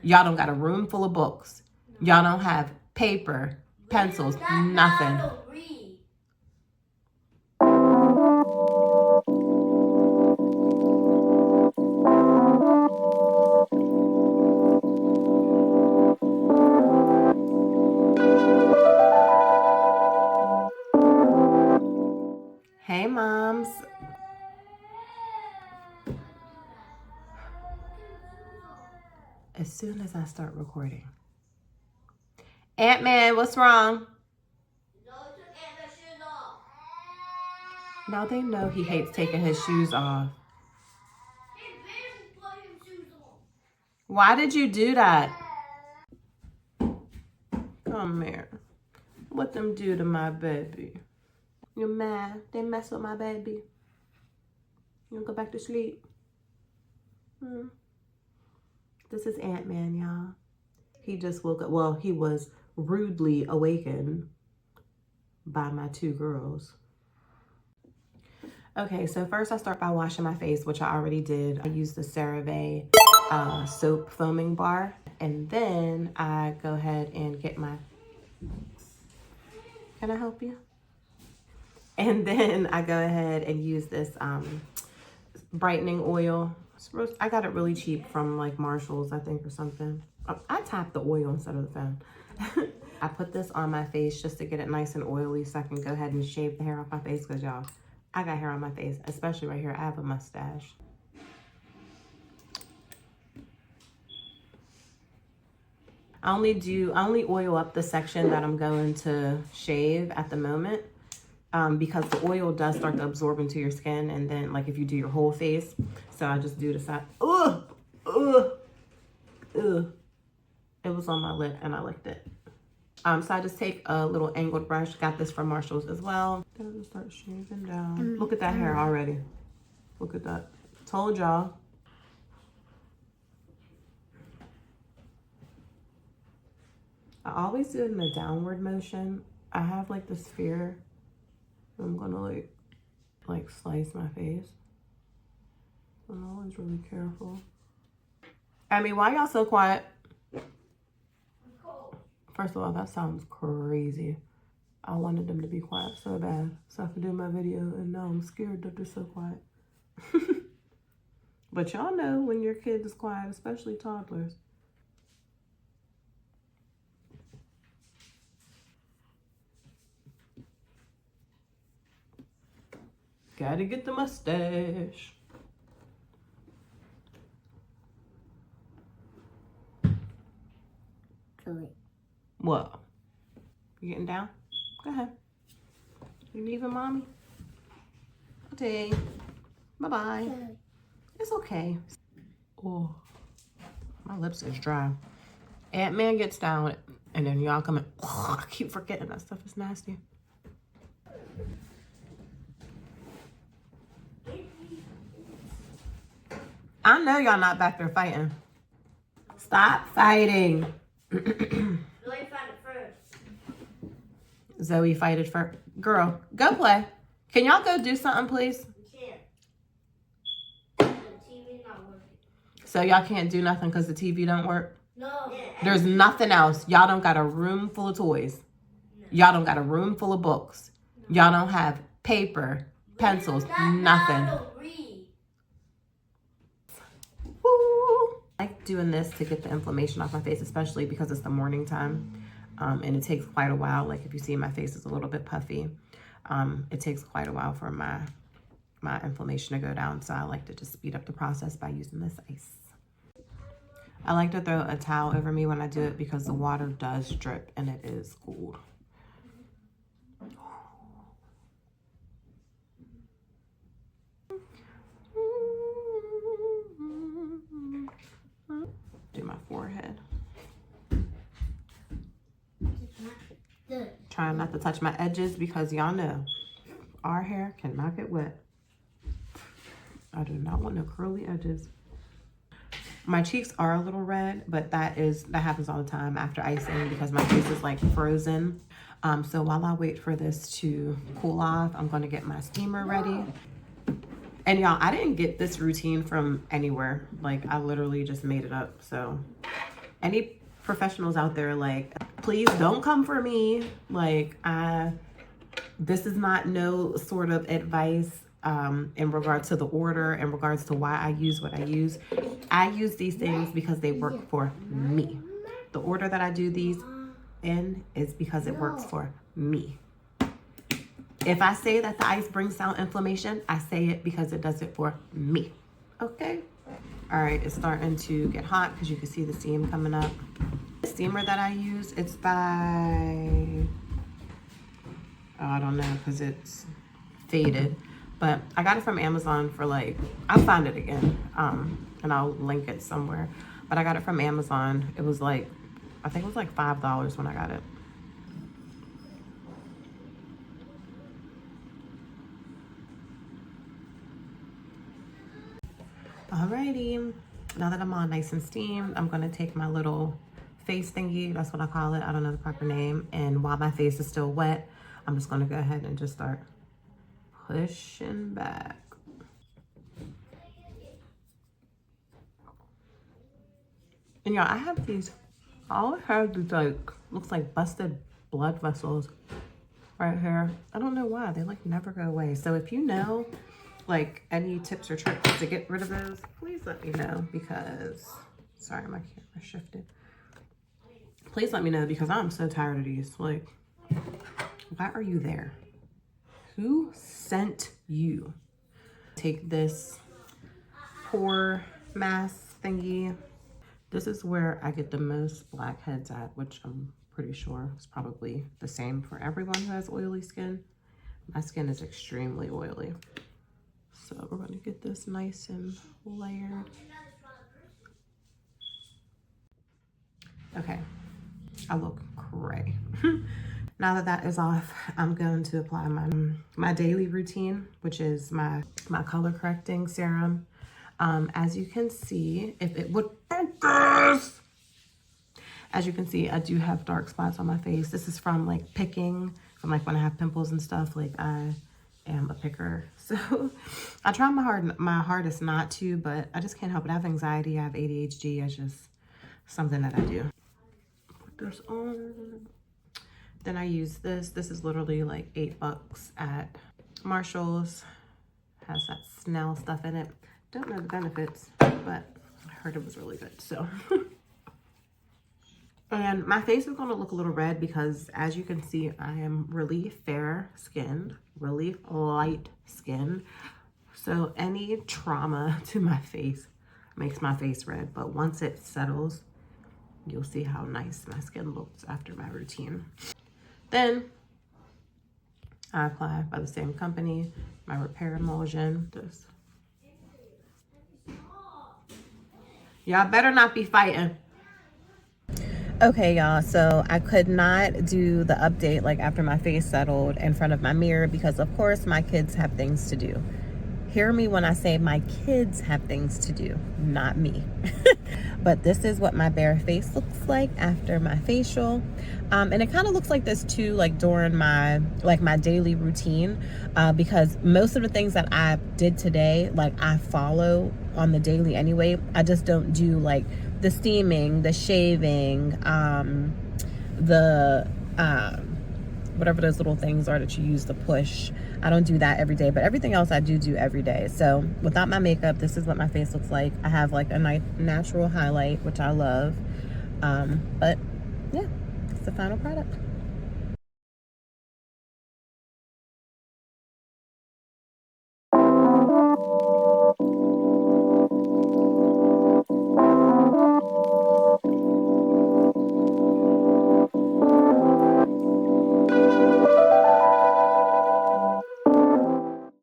Y'all don't got a room full of books. Y'all don't have paper, pencils, nothing. Hey, moms. As soon as I start recording. Ant-Man, what's wrong? Now they know he hates taking his shoes off. Why did you do that? Come here. What them do to my baby? You mad? They mess with my baby. You wanna go back to sleep? This is Ant-Man, y'all. He just woke up. Well, he was rudely awakened by my two girls. Okay, so first I start by washing my face, which I already did. I use the CeraVe soap foaming bar. And then I go ahead and get my... Can I help you? And then I go ahead and use this brightening oil. I got it really cheap from like Marshall's, I think, or something. I tap the oil instead of the phone. I put this on my face just to get it nice and oily so I can go ahead and shave the hair off my face because y'all, I got hair on my face, especially right here. I have a mustache. I only oil up the section that I'm going to shave at the moment because the oil does start to absorb into your skin, and then like if you do your whole face, so I just do the side. Ugh. It was on my lip and I licked it. So I just take a little angled brush. Got this from Marshall's as well. Then I just start shaving down. Look at that hair already. Look at that. Told y'all. I always do it in the downward motion. I have like this fear. I'm gonna like slice my face. So I'm always really careful. I mean, why y'all so quiet? First of all, that sounds crazy. I wanted them to be quiet so bad so I could do my video, and now I'm scared that they're so quiet. But y'all know when your kid is quiet, especially toddlers. Gotta get the mustache. What? You getting down? Go ahead. You leaving, mommy? Okay. Bye-bye. It's okay. Oh, my lips is dry. Ant-Man gets down, and then y'all come in. Oh, I keep forgetting that stuff is nasty. I know y'all not back there fighting. Stop fighting. Zoe found it first. Zoe fighted first. Girl, go play. Can y'all go do something, please? We can't. The TV's not working. So y'all can't do nothing because the TV don't work? No. There's nothing else. Y'all don't got a room full of toys. Y'all don't got a room full of books. Y'all don't have paper, pencils, nothing. I like doing this to get the inflammation off my face, especially because it's the morning time. And it takes quite a while. Like if you see my face is a little bit puffy. It takes quite a while for my inflammation to go down. So I like to just speed up the process by using this ice. I like to throw a towel over me when I do it because the water does drip and it is cold. Do my forehead. Trying not to touch my edges because y'all know our hair cannot get wet. I do not want no curly edges. My cheeks are a little red, but that happens all the time after icing because my face is like frozen. So while I wait for this to cool off, I'm going to get my steamer ready. And y'all, I didn't get this routine from anywhere. Like I literally just made it up. So any professionals out there, like, please don't come for me. Like, this is not no sort of advice in regards to the order, in regards to why I use what I use. I use these things because they work for me. The order that I do these in is because it works for me. If I say that the ice brings down inflammation, I say it because it does it for me. Okay? All right, it's starting to get hot because you can see the steam coming up. The steamer that I use, it's by, oh, I don't know because it's faded, but I got it from Amazon for like, I'll find it again, and I'll link it somewhere. But I got it from Amazon. It was like, I think it was like $5 when I got it. Alrighty, now that I'm all nice and steamed, I'm gonna take my little face thingy, that's what I call it, I don't know the proper name, and while my face is still wet, I'm just gonna go ahead and just start pushing back. And y'all, I have these, I always have these like, looks like busted blood vessels right here. I don't know why, they like never go away. So if you know like any tips or tricks to get rid of those, please let me know, because, sorry, my camera shifted. Please let me know, because I'm so tired of these. Like, why are you there? Who sent you? Take this pore mask thingy. This is where I get the most blackheads at, which I'm pretty sure is probably the same for everyone who has oily skin. My skin is extremely oily. So we're gonna get this nice and layered. Okay, I look gray. Now that that is off, I'm going to apply my daily routine, which is my color correcting serum. As you can see, if it would focus, as you can see, I do have dark spots on my face. This is from like picking, from like when I have pimples and stuff. Like, I am a picker, so I try my hardest not to, but I just can't help it. I have anxiety, I have ADHD. It's just something that I do. Put this on. Then I use this. This is literally like $8 at Marshall's. Has that Snell stuff in it. Don't know the benefits, but I heard it was really good. So, and my face is going to look a little red because, as you can see, I am really fair skinned, really light skinned. So any trauma to my face makes my face red. But once it settles, you'll see how nice my skin looks after my routine. Then I apply by the same company, my Repair Emulsion. This. Y'all better not be fighting. Okay, y'all, so I could not do the update like after my face settled in front of my mirror because, of course, my kids have things to do. Hear me when I say my kids have things to do, not me. But this is what my bare face looks like after my facial. And it kind of looks like this too, like during my daily routine, because most of the things that I did today, like I follow on the daily anyway. I just don't do like the steaming, the shaving, whatever those little things are that you use to push. I don't do that every day, but everything else I do every day. So without my makeup, this is what my face looks like. I have like a nice natural highlight, which I love. But yeah, it's the final product.